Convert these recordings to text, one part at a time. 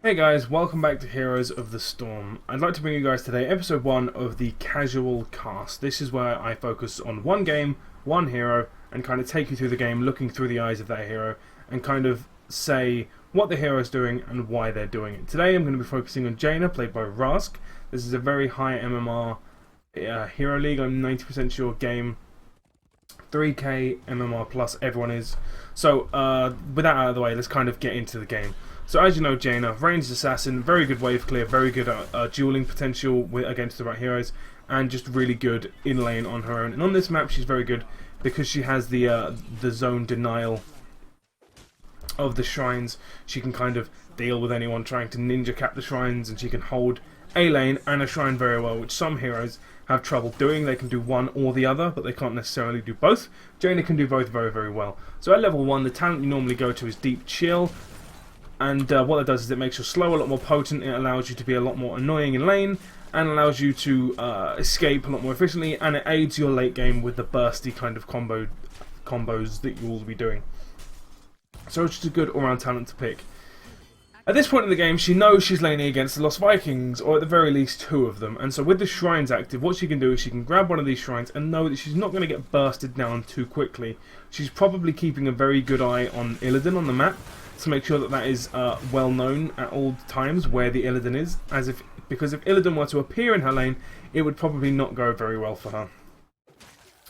Hey guys, welcome back to Heroes of the Storm. I'd like to bring you guys today episode 1 of the casual cast. This is where I focus on one game, one hero, and kind of take you through the game looking through the eyes of that hero and kind of say what the hero is doing and why they're doing it. Today I'm going to be focusing on Jaina, played by Rask. This is a very high MMR Hero League, I'm 90% sure game. 3k MMR plus everyone is. So with that out of the way, let's kind of get into the game. So as you know, Jaina, ranged assassin, very good wave clear, very good dueling potential against the right heroes, and just really good in lane on her own. And on this map, she's very good because she has the zone denial of the shrines. She can kind of deal with anyone trying to ninja cap the shrines, and she can hold a lane and a shrine very well, which some heroes have trouble doing. They can do one or the other, but they can't necessarily do both. Jaina can do both very, very well. So at level 1, the talent you normally go to is Deep Chill. And what it does is it makes your slow a lot more potent, it allows you to be a lot more annoying in lane, and allows you to escape a lot more efficiently, and it aids your late game with the bursty kind of combos that you will be doing. So it's just a good all-round talent to pick. At this point in the game, she knows she's laning against the Lost Vikings, or at the very least 2 of them, and so with the shrines active, what she can do is she can grab one of these shrines and know that she's not going to get bursted down too quickly. She's probably keeping a very good eye on Illidan on the map, to make sure that that is well known at all times where the Illidan is, because if Illidan were to appear in her lane, it would probably not go very well for her.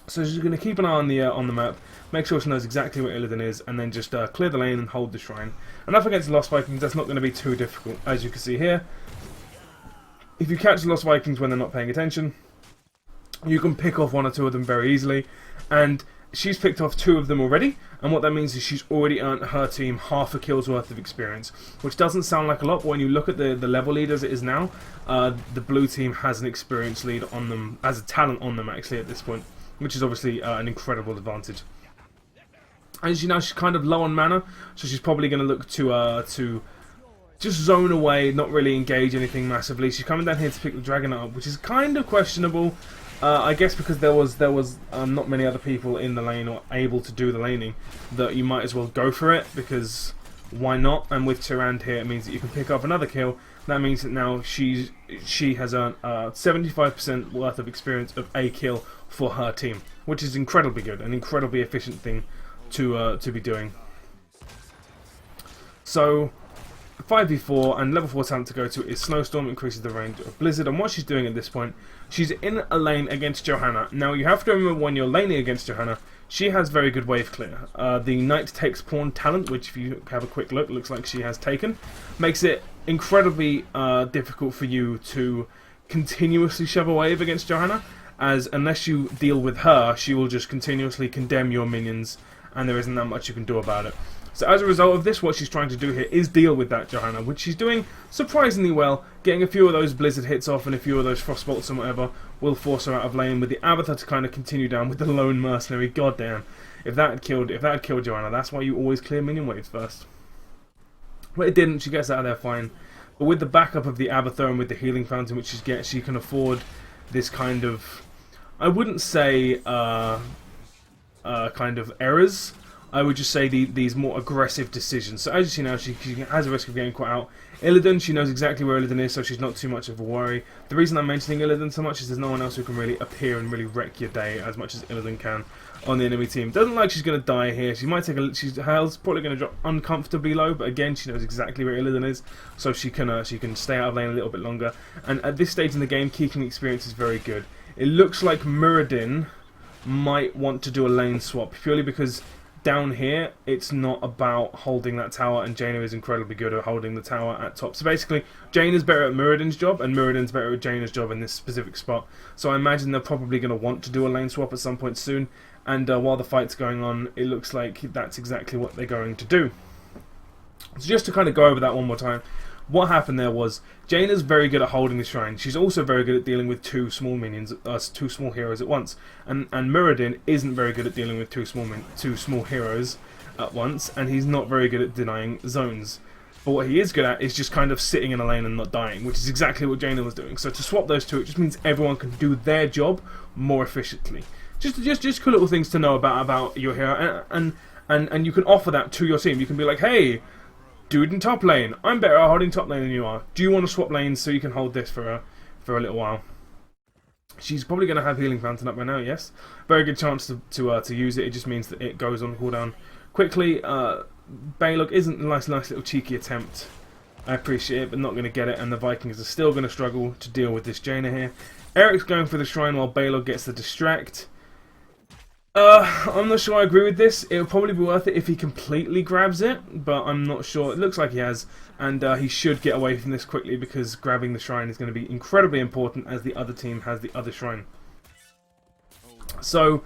So she's going to keep an eye on the map, make sure she knows exactly where Illidan is, and then just clear the lane and hold the shrine. And up against the Lost Vikings, that's not going to be too difficult, as you can see here. If you catch the Lost Vikings when they're not paying attention, you can pick off 1 or 2 of them very easily, and she's picked off 2 of them already, and what that means is she's already earned her team half a kill's worth of experience, which doesn't sound like a lot, but when you look at the level lead as it is now, the blue team has an experience lead on them, as a talent on them actually at this point, which is obviously an incredible advantage. As you know, she's kind of low on mana, so she's probably going to look to just zone away, not really engage anything massively. She's coming down here to pick the dragon up, which is kind of questionable. I guess because there was not many other people in the lane or able to do the laning, that you might as well go for it, because why not? And with Tyrande here, it means that you can pick up another kill. That means that now she has earned 75% worth of experience of a kill for her team, which is incredibly good, an incredibly efficient thing to be doing. So 5v4 and level 4 talent to go to is Snowstorm, increases the range of Blizzard, and what she's doing at this point, she's in a lane against Johanna. Now you have to remember, when you're laning against Johanna, she has very good wave clear. The Knight takes pawn talent, which if you have a quick look, looks like she has taken, makes it incredibly difficult for you to continuously shove a wave against Johanna, as unless you deal with her, she will just continuously condemn your minions, and there isn't that much you can do about it. So as a result of this, what she's trying to do here is deal with that Johanna, which she's doing surprisingly well. Getting a few of those Blizzard hits off and a few of those Frost Bolts and whatever will force her out of lane, with the Avatar to kind of continue down with the lone mercenary. Goddamn, if that had killed Johanna, that's why you always clear minion waves first. But it didn't. She gets out of there fine. But with the backup of the Avatar and with the healing fountain which she gets, she can afford this kind of, I wouldn't say kind of errors. I would just say these more aggressive decisions. So as you see now, she has a risk of getting caught out. Illidan, she knows exactly where Illidan is, so she's not too much of a worry. The reason I'm mentioning Illidan so much is there's no one else who can really appear and really wreck your day as much as Illidan can on the enemy team. Doesn't like she's going to die here. She might take her health's probably going to drop uncomfortably low, but again, she knows exactly where Illidan is, so she can stay out of lane a little bit longer. And at this stage in the game, keeping experience is very good. It looks like Muradin might want to do a lane swap, purely because down here, it's not about holding that tower, and Jaina is incredibly good at holding the tower at top. So basically, Jaina's better at Muradin's job, and Muradin's better at Jaina's job in this specific spot. So I imagine they're probably going to want to do a lane swap at some point soon, and while the fight's going on, it looks like that's exactly what they're going to do. So just to kind of go over that one more time, what happened there was, Jaina's very good at holding the shrine. She's also very good at dealing with 2 small minions, 2 small heroes at once. And Muradin isn't very good at dealing with 2 small heroes at once, and he's not very good at denying zones. But what he is good at is just kind of sitting in a lane and not dying, which is exactly what Jaina was doing. So to swap those 2, it just means everyone can do their job more efficiently. Just cool little things to know about your hero, and you can offer that to your team. You can be like, hey, Dude in top lane, I'm better at holding top lane than you are. Do you want to swap lanes so you can hold this for a little while? She's probably going to have Healing Fountain up by now, yes. Very good chance to use it. It just means that it goes on cooldown quickly. Balog isn't a nice little cheeky attempt. I appreciate it, but not going to get it, and the Vikings are still going to struggle to deal with this Jaina here. Eric's going for the shrine while Balog gets the distract. I'm not sure I agree with this. It would probably be worth it if he completely grabs it, but I'm not sure. It looks like he has, and he should get away from this quickly because grabbing the shrine is going to be incredibly important as the other team has the other shrine. So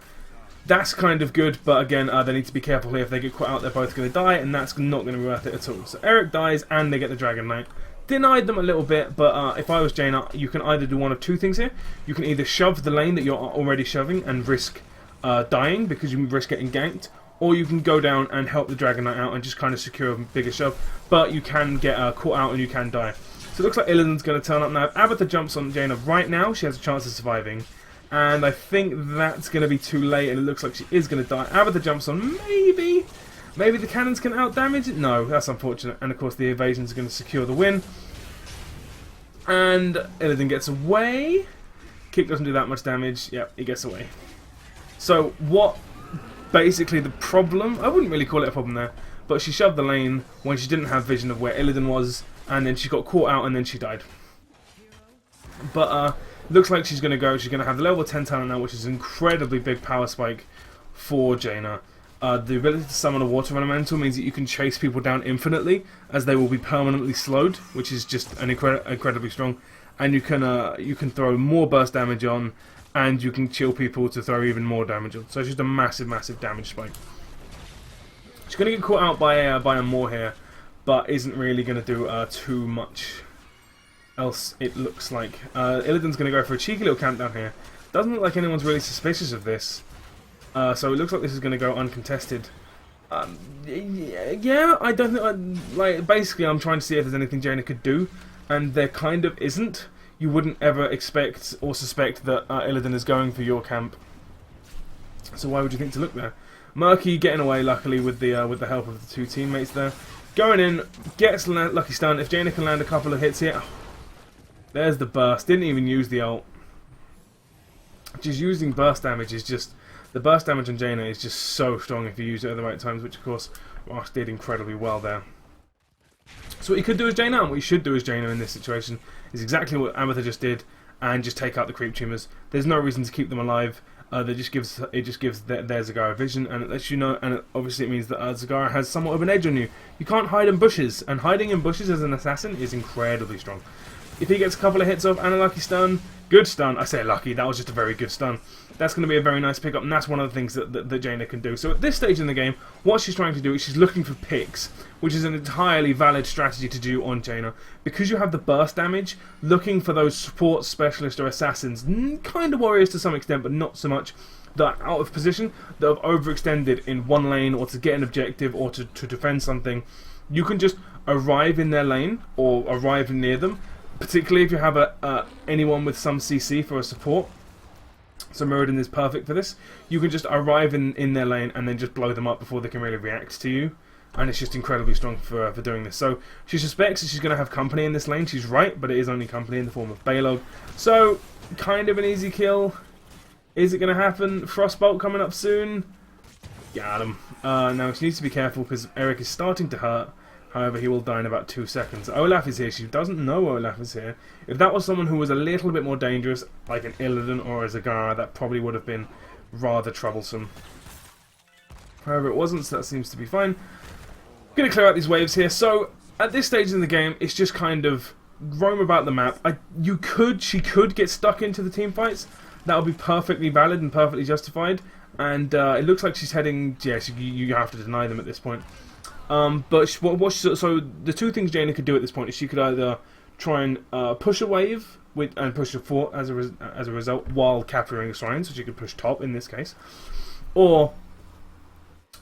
that's kind of good, but again, they need to be careful here. If they get caught out, they're both going to die, and that's not going to be worth it at all. So Eric dies, and they get the Dragon Knight. Denied them a little bit, but if I was Jaina, you can either do one of two things here. You can either shove the lane that you're already shoving and risk dying because you risk getting ganked, or you can go down and help the Dragon Knight out and just kind of secure a bigger shove, but you can get caught out and you can die. So it looks like Illidan's going to turn up now. If Abatha jumps on Jaina right now, she has a chance of surviving, and I think that's going to be too late, and it looks like she is going to die. Abatha jumps on, maybe the cannons can out-damage it? No, that's unfortunate, and of course the evasions are going to secure the win. And Illidan gets away. Kick doesn't do that much damage. Yep, he gets away. So what basically the problem, I wouldn't really call it a problem there, but she shoved the lane when she didn't have vision of where Illidan was, and then she got caught out and then she died. But looks like she's going to have the level 10 talent now, which is an incredibly big power spike for Jaina. The ability to summon a water elemental means that you can chase people down infinitely, as they will be permanently slowed, which is just an incredibly strong. And you can throw more burst damage on, and you can chill people to throw even more damage on. So it's just a massive damage spike. She's going to get caught out by a Moor here, but isn't really going to do too much else, it looks like. Illidan's going to go for a cheeky little camp down here. Doesn't look like anyone's really suspicious of this. So it looks like this is going to go uncontested. Yeah, I don't think... basically, I'm trying to see if there's anything Jaina could do, and there kind of isn't. You wouldn't ever expect or suspect that Illidan is going for your camp. So why would you think to look there? Murky getting away, luckily, with the help of the two teammates there. Going in, gets lucky stun. If Jaina can land a couple of hits here... There's the burst. Didn't even use the ult. Just using burst damage is just... The burst damage on Jaina is just so strong if you use it at the right times, which of course Ross did incredibly well there. So what you could do as Jaina, and what you should do as Jaina in this situation, is exactly what Abatha just did, and just take out the creep tumors. There's no reason to keep them alive. It just gives their Zagara vision, and it lets you know, and obviously it means that Zagara has somewhat of an edge on you. You can't hide in bushes, and hiding in bushes as an assassin is incredibly strong. If he gets a couple of hits off and a lucky stun, good stun. I say lucky, that was just a very good stun. That's going to be a very nice pickup, and that's one of the things that Jaina can do. So at this stage in the game, what she's trying to do is she's looking for picks, which is an entirely valid strategy to do on Jaina. Because you have the burst damage, looking for those support specialists or assassins, kind of warriors to some extent, but not so much, that are out of position, that have overextended in one lane, or to get an objective, or to defend something. You can just arrive in their lane, or arrive near them, particularly if you have anyone with some CC for a support. So Muradin is perfect for this. You can just arrive in their lane and then just blow them up before they can really react to you. And it's just incredibly strong for doing this. So she suspects that she's going to have company in this lane. She's right, but it is only company in the form of Balog. So, kind of an easy kill. Is it going to happen? Frostbolt coming up soon. Got him. Now she needs to be careful because Eric is starting to hurt. However, he will die in about 2 seconds. Olaf is here. She doesn't know Olaf is here. If that was someone who was a little bit more dangerous, like an Illidan or a Zagara, that probably would have been rather troublesome. However, it wasn't, so that seems to be fine. I'm going to clear out these waves here. So, at this stage in the game, it's just kind of roam about the map. She could get stuck into the team fights. That would be perfectly valid and perfectly justified. And it looks like she's heading... Yes, you have to deny them at this point. But so the two things Jaina could do at this point is she could either try and push a wave and push a fort as a result while capturing a shrine, so she could push top in this case, or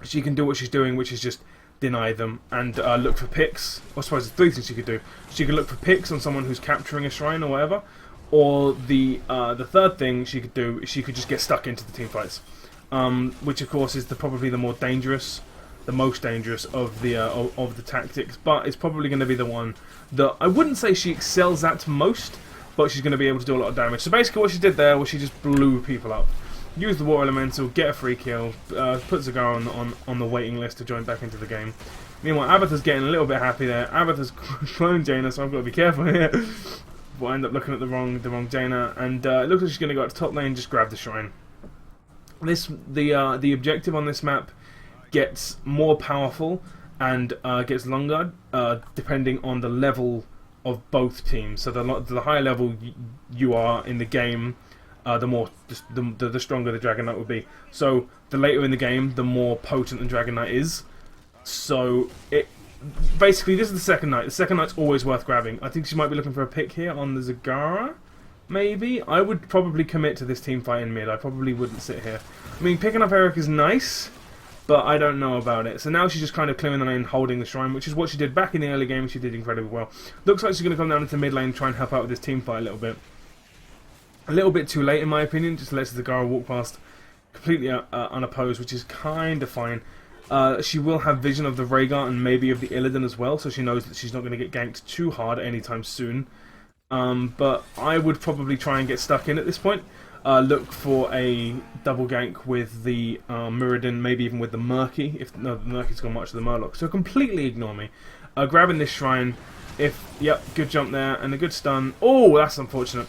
she can do what she's doing, which is just deny them and look for picks. I suppose there's three things she could do. She could look for picks on someone who's capturing a shrine or whatever, or the third thing she could do is she could just get stuck into the team fights, which of course is probably the more dangerous the most dangerous of the tactics, but it's probably going to be the one that I wouldn't say she excels at most, but she's going to be able to do a lot of damage. So basically what she did there was she just blew people up. Use the water elemental, get a free kill, put Zagara on the waiting list to join back into the game. Meanwhile, Abatha's getting a little bit happy there. Abatha's cloned Jaina, so I've got to be careful here. We'll end up looking at the wrong Jaina, and it looks like she's going to go up to top lane, just grab the shrine. The objective on this map gets more powerful and gets longer depending on the level of both teams. So the higher level you are in the game, the stronger the Dragon Knight will be. So the later in the game, the more potent the Dragon Knight is. So basically this is the second Knight. The second Knight's always worth grabbing. I think she might be looking for a pick here on the Zagara. Maybe? I would probably commit to this team fight in mid. I probably wouldn't sit here. I mean, picking up Eric is nice, but I don't know about it. So now she's just kind of clearing the lane, holding the shrine, which is what she did back in the early game. She did incredibly well. Looks like she's going to come down into mid lane, try and help out with this team fight a little bit. A little bit too late in my opinion, just lets Zagara walk past completely unopposed, which is kind of fine. She will have vision of the Rhaegar and maybe of the Illidan as well, so she knows that she's not going to get ganked too hard anytime soon. But I would probably try and get stuck in at this point. Look for a double gank with the Muradin, maybe even with the Murky, if the Murky's gone much to the Murloc. So completely ignore me. Grabbing this shrine, yep, good jump there, and a good stun. Oh, that's unfortunate.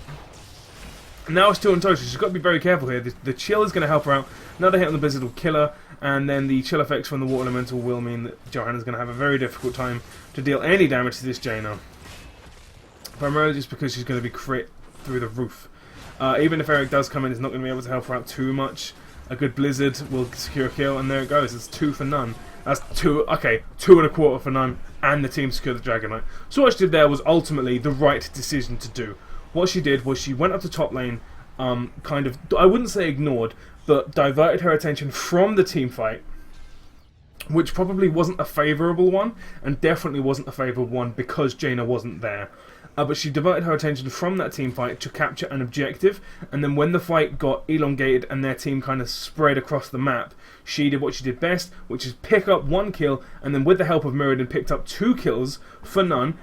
Now it's 2 on total. She's got to be very careful here. The chill is going to help her out. Another hit on the Blizzard will kill her, and then the chill effects from the Water Elemental will mean that Johanna's going to have a very difficult time to deal any damage to this Jaina. Primarily just because she's going to be crit through the roof. Even if Eric does come in, he's not going to be able to help her out too much. A good Blizzard will secure a kill, and there it goes. It's 2 for none. That's 2 and a quarter for none, and the team secured the Dragon Knight. So what she did there was ultimately the right decision to do. What she did was she went up to top lane, kind of, I wouldn't say ignored, but diverted her attention from the team fight, which probably wasn't a favourable one, and definitely wasn't a favourable one because Jaina wasn't there. But she diverted her attention from that team fight to capture an objective, and then when the fight got elongated and their team kind of spread across the map, she did what she did best, which is pick up 1 kill, and then with the help of Muradin picked up 2 kills for none,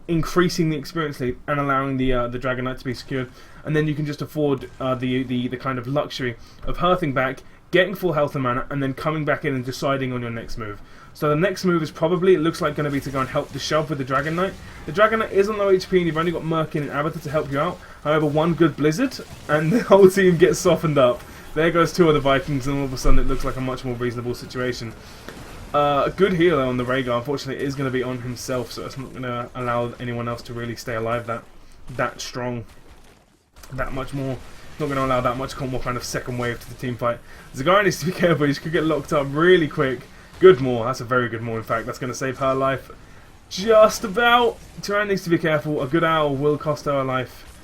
increasing the experience lead and allowing the Dragon Knight to be secured. And then you can just afford the kind of luxury of hearthing back, getting full health and mana, and then coming back in and deciding on your next move. So the next move is probably, it looks like, going to be to go and help the shove with the Dragon Knight. The Dragon Knight isn't low HP and you've only got Merkin and Abatha to help you out. However, 1 good Blizzard and the whole team gets softened up. There goes 2 of the Vikings, and all of a sudden it looks like a much more reasonable situation. A good healer on the Rhaegar, unfortunately, is going to be on himself, so it's not going to allow anyone else to really stay alive that strong, that much more. Not going to allow that much more kind of second wave to the team fight. Zagara needs to be careful, he could get locked up really quick. Good Maw, that's a very good Maw in fact, that's going to save her life. Just about. Tyrann needs to be careful, a good owl will cost her a life.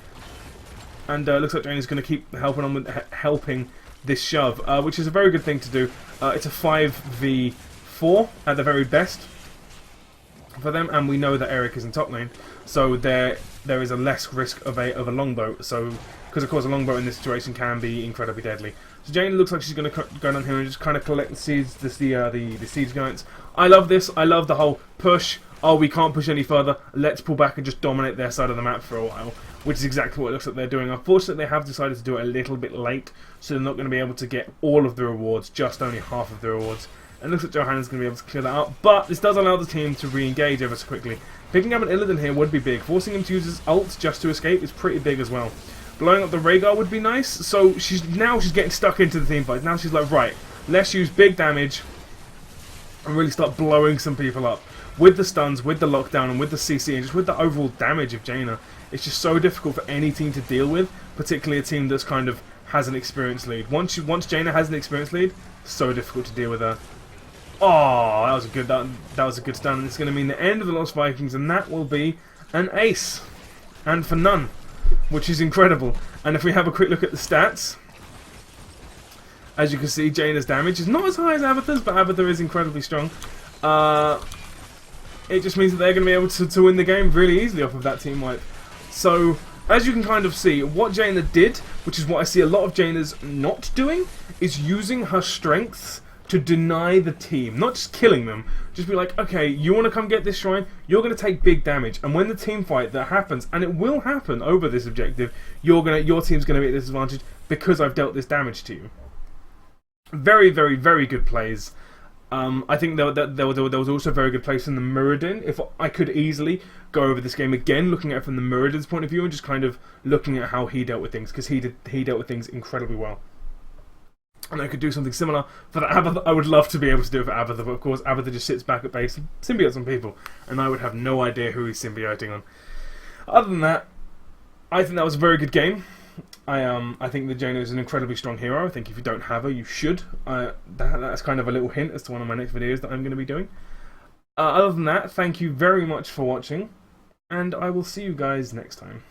And looks like Jaina's going to keep helping this shove, which is a very good thing to do. It's a 5v4 at the very best for them, and we know that Eric is in top lane, so there is a less risk of a longbow. So, because of course a longbow in this situation can be incredibly deadly. So Jaina looks like she's going to go down here and just kind of collect the seeds, the siege giants. I love this. I love the whole push. Oh, we can't push any further. Let's pull back and just dominate their side of the map for a while, which is exactly what it looks like they're doing. Unfortunately, they have decided to do it a little bit late, so they're not going to be able to get all of the rewards, just only half of the rewards. And it looks like Johanna's going to be able to clear that out, but this does allow the team to re-engage ever so quickly. Picking up an Illidan here would be big. Forcing him to use his ult just to escape is pretty big as well. Blowing up the Rhaegar would be nice, so she's getting stuck into the team fight. Now she's like, right, let's use big damage and really start blowing some people up. With the stuns, with the lockdown, and with the CC, and just with the overall damage of Jaina, it's just so difficult for any team to deal with, particularly a team that's kind of has an experience lead. Once Jaina has an experience lead, so difficult to deal with her. Oh, that was a good stun. It's going to mean the end of the Lost Vikings, and that will be an ace, and for none, which is incredible. And if we have a quick look at the stats, as you can see, Jaina's damage is not as high as Abatha's, but Abatha is incredibly strong. It just means that they're going to be able to win the game really easily off of that team wipe. So, as you can kind of see, what Jaina did, which is what I see a lot of Jaina's not doing, is using her strengths to deny the team, not just killing them, just be like, okay, you want to come get this shrine, you're going to take big damage, and when the team fight that happens, and it will happen over this objective, your team's going to be at disadvantage because I've dealt this damage to you. Very, very, very good plays. I think there was also very good plays from the Muradin. If I could easily go over this game again, looking at it from the Muradin's point of view, and just kind of looking at how he dealt with things, because he dealt with things incredibly well. And I could do something similar for the Abathur. I would love to be able to do it for Abathur, but of course Abathur just sits back at base and symbiotes on people, and I would have no idea who he's symbioting on. Other than that, I think that was a very good game. I think that Jaina is an incredibly strong hero. I think if you don't have her, you should. That's kind of a little hint as to one of my next videos that I'm going to be doing. Other than that, thank you very much for watching, and I will see you guys next time.